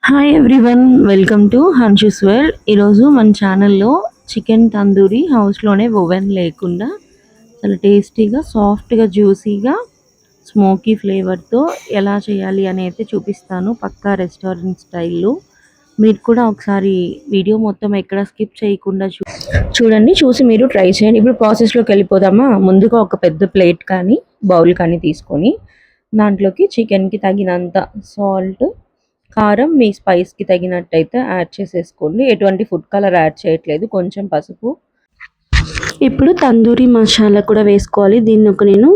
Hi everyone, welcome to Hanshu's world. ఈరోజు మన ఛానల్లో చికెన్ తందూరి హౌస్లోనే ఓవెన్ లేకుండా చాలా టేస్టీగా, సాఫ్ట్గా, జ్యూసీగా, స్మోకీ ఫ్లేవర్తో ఎలా చేయాలి అని అయితే చూపిస్తాను, పక్కా రెస్టారెంట్ స్టైల్లో. మీరు కూడా ఒకసారి వీడియో మొత్తం ఎక్కడ స్కిప్ చేయకుండా చూడండి, చూసి మీరు ట్రై చేయండి. ఇప్పుడు ప్రాసెస్లోకి వెళ్ళిపోదామా. ముందుగా ఒక పెద్ద ప్లేట్ కానీ బౌల్ కానీ తీసుకొని దాంట్లోకి చికెన్కి తగినంత సాల్ట్, కారం మీ స్పైస్‌కి తగినట్టయితే యాడ్ చేసేసుకోండి. ఎటువంటి ఫుడ్ కలర్ యాడ్ చేయట్లేదు. కొంచెం పసుపు. ఇప్పుడు తందూరి మసాలా కూడా వేసుకోవాలి. దీన్ని నేను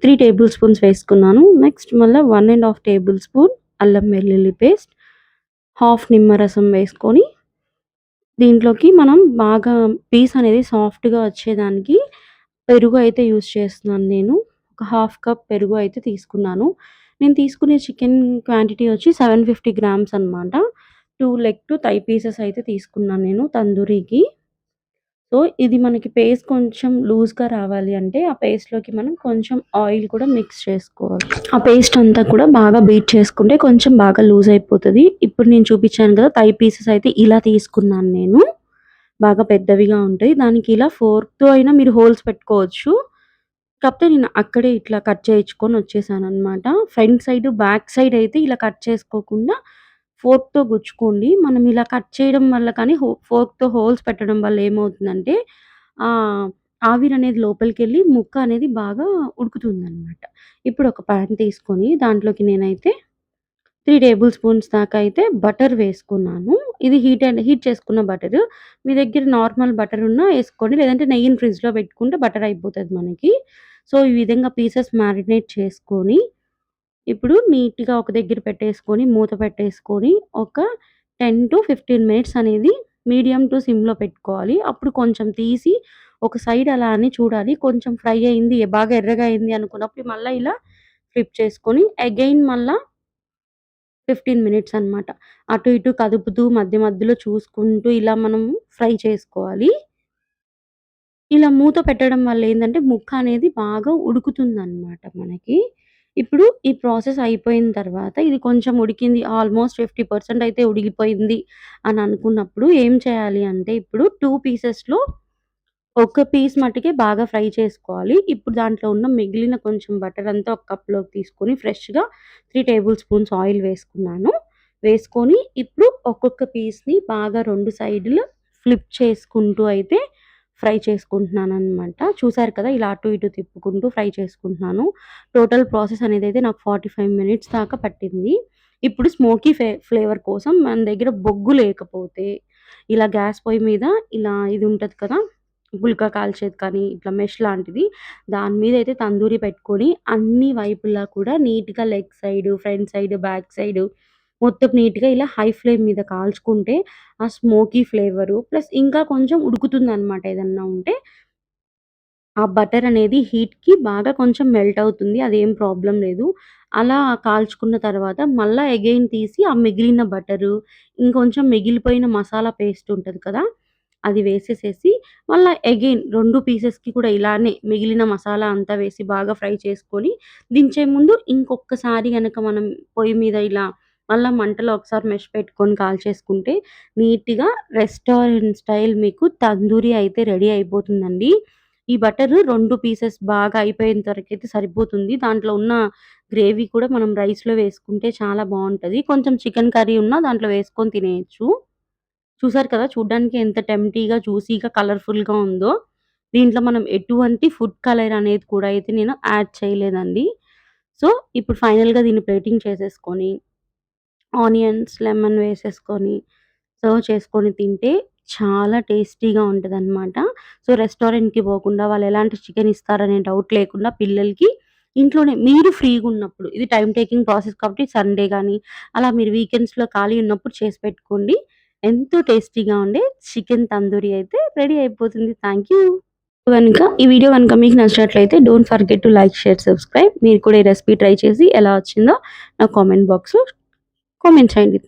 3 టేబుల్ స్పూన్స్ వేసుకున్నాను. నెక్స్ట్ మళ్ళీ 1½ టేబుల్ స్పూన్ అల్లం వెల్లుల్లి పేస్ట్, హాఫ్ నిమ్మరసం వేసుకొని దీంట్లోకి మనం బాగా పీస్ అనేది సాఫ్ట్‌గా వచ్చేదానికి పెరుగు అయితే యూజ్ చేస్తున్నాను నేను. ఒక హాఫ్ కప్ పెరుగు అయితే తీసుకున్నాను. నేను తీసుకునే చికెన్ క్వాంటిటీ వచ్చి 750 గ్రామ్స్ అనమాట. 2 లెగ్ టు థై పీసెస్ అయితే తీసుకున్నాను నేను తందూరికి. సో, ఇది మనకి పేస్ట్ కొంచెం లూజ్‌గా రావాలి అంటే ఆ పేస్ట్‌లోకి మనం కొంచెం ఆయిల్ కూడా మిక్స్ చేసుకోవాలి. ఆ పేస్ట్ అంతా కూడా బాగా బీట్ చేసుకుంటే కొంచెం బాగా లూజ్ అయిపోతది. ఇప్పుడు నేను చూపించాను కదా, థై పీసెస్ అయితే ఇలా తీసుకున్నాను నేను. బాగా పెద్దవిగా ఉంటాయి. దానికి ఇలా ఫోర్క్‌తో అయినా మీరు హోల్స్ పెట్టుకోవచ్చు. కాకపోతే నేను అక్కడే ఇట్లా కట్ చేయించుకొని వచ్చేసాననమాట. ఫ్రంట్ సైడ్, బ్యాక్ సైడ్ అయితే ఇలా కట్ చేసుకోకుండా ఫోర్క్‌తో గుచ్చుకోండి. మనం ఇలా కట్ చేయడం వల్ల కానీ ఫోర్క్‌తో హోల్స్ పెట్టడం వల్ల ఏమవుతుందంటే ఆవిరనేది లోపలికెళ్ళి ముక్క అనేది బాగా ఉడుకుతుందనమాట. ఇప్పుడు ఒక పాన్ తీసుకొని దాంట్లోకి నేనైతే 3 టేబుల్ స్పూన్స్ దాకా అయితే బటర్ వేసుకున్నాను. ఇది హీట్ చేసుకున్న బటరు. మీ దగ్గర నార్మల్ బటర్ ఉన్నా ఏసుకోండి. లేదంటే నెయ్యిని ఫ్రిడ్జ్‌లో పెట్టుకుంటే బటర్ అయిపోతది మనకి. సో, ఈ విధంగా పీసెస్ మ్యారినేట్ చేసుకొని, ఇప్పుడు నీట్‌గా ఒక దగ్గర పెట్టేసుకొని, మూత పెట్టేసుకొని, ఒక 10-15 మినిట్స్ అనేది మీడియం టు సిమ్‌లో పెట్టుకోవాలి. అప్పుడు కొంచెం తీసి ఒక సైడ్ అలా అని చూడాలి. కొంచెం ఫ్రై అయింది, బాగా ఎర్రగా అయింది అనుకున్నప్పుడు మళ్ళా ఇలా ఫ్లిప్ చేసుకొని, అగైన్ మళ్ళా 15 మినిట్స్ అనమాట. అటు ఇటు కదుపుతూ మధ్య మధ్యలో చూసుకుంటూ ఇలా మనం ఫ్రై చేసుకోవాలి. ఇలా మూత పెట్టడం వల్ల ఏందంటే ముక్క అనేది బాగా ఉడుకుతుందనమాట మనకి. ఇప్పుడు ఈ ప్రాసెస్ అయిపోయిన తర్వాత ఇది కొంచెం ఉడికింది, ఆల్మోస్ట్ 50% అయితే ఉడికిపోయింది అని అనుకున్నప్పుడు ఏం చేయాలి అంటే, ఇప్పుడు 2 పీసెస్‌లో ఒక పీస్ మట్టుకే బాగా ఫ్రై చేసుకోవాలి. ఇప్పుడు దాంట్లో ఉన్న మిగిలిన కొంచెం బటర్ అంతా ఒక కప్‌లోకి తీసుకొని ఫ్రెష్‌గా 3 టేబుల్ స్పూన్స్ ఆయిల్ వేసుకున్నాను. వేసుకొని ఇప్పుడు ఒక్కొక్క పీస్‌ని బాగా 2 సైడులు ఫ్లిప్ చేసుకుంటూ అయితే ఫ్రై చేసుకుంటున్నాననమాట. చూసారు కదా, ఇలా అటు ఇటు తిప్పుకుంటూ ఫ్రై చేసుకుంటున్నాను. టోటల్ ప్రాసెస్ అనేదైతే నాకు 45 మినిట్స్ దాకా పట్టింది. ఇప్పుడు స్మోకీ ఫ్లేవర్ కోసం మన దగ్గర బొగ్గు లేకపోతే ఇలా గ్యాస్ పొయ్యి మీద ఇలా ఇది ఉంటది కదా, పుల్కా కాల్చేది కానీ ఇట్లా మెష్ లాంటిది, దాని మీద అయితే తందూరి పెట్టుకొని అన్ని వైపులా కూడా నీట్‌గా leg side, front side, back side మొత్తం నీట్‌గా ఇలా హై ఫ్లేమ్ మీద కాల్చుకుంటే ఆ స్మోకీ ఫ్లేవరు ప్లస్ ఇంకా కొంచెం ఉడుకుతుందనమాట ఏదన్నా ఉంటే. ఆ బటర్ అనేది హీట్‌కి బాగా కొంచెం మెల్ట్ అవుతుంది. అదేం ప్రాబ్లమ్ లేదు. అలా కాల్చుకున్న తర్వాత మళ్ళా అగైన్ తీసి ఆ మిగిలిన బటరు, ఇంకొంచెం మిగిలిపోయిన మసాలా పేస్ట్ ఉంటది కదా, అది వేసేసేసి మళ్ళా అగైన్ 2 పీసెస్‌కి కూడా ఇలానే మిగిలిన మసాలా అంతా వేసి బాగా ఫ్రై చేసుకొని, దించే ముందు ఇంకొక్కసారి గనక మనం పొయ్యి మీద ఇలా మళ్ళా మంటలో ఒకసారి మెష్ పెట్టుకొని కాల్చేసుకుంటే నీట్‌గా రెస్టారెంట్ స్టైల్ మీకు తందూరి అయితే రెడీ అయిపోతుందండి. ఈ బటరు 2 పీసెస్ బాగా అయిపోయేంత వరకైతే సరిపోతుంది. దాంట్లో ఉన్న గ్రేవీ కూడా మనం రైస్‌లో వేసుకుంటే చాలా బావుంటది. కొంచెం చికెన్ కర్రీ ఉన్నా దాంట్లో వేసుకొని తినేయొచ్చు. చూసారు కదా, చూడ్డానికి ఎంత టెంప్టీగా, జ్యూసీగా, కలర్‌ఫుల్‌గా ఉందో. దీంట్లో మనం ఎటువంటి ఫుడ్ కలర్ అనేది కూడా అయితే నేను యాడ్ చేయలేదండి. సో, ఇప్పుడు ఫైనల్‌గా దీన్ని ప్లేటింగ్ చేసేసుకొని ఆనియన్స్, లెమన్ వేసేసుకొని సర్వ్ చేసుకొని తింటే చాలా టేస్టీగా ఉంటదనమాట. సో, రెస్టారెంట్‌కి పోకుండా వాళ్ళు ఎలాంటి చికెన్ ఇస్తారనే డౌట్ లేకుండా పిల్లలకి ఇంట్లోనే మీరు ఫ్రీగున్నప్పుడు, ఇది టైమ్ టేకింగ్ ప్రాసెస్ కాబట్టి సండే గానీ, అలా మీరు వీకెండ్స్‌లో ఖాళీ ఉన్నప్పుడు చేసి పెట్టుకోండి. ఎంతో టేస్టీగా ఉండే చికెన్ తందూరి అయితే రెడీ అయిపోతుంది. Thank you. ఈ వీడియో గనుక మీకు నచ్చినట్లయితే don't forget to like, share, subscribe. మీరు కూడా ఈ రెసిపీ ట్రై చేసి ఎలా వచ్చిందో నా కామెంట్ బాక్స్‌లో కామెంట్ చేయండి.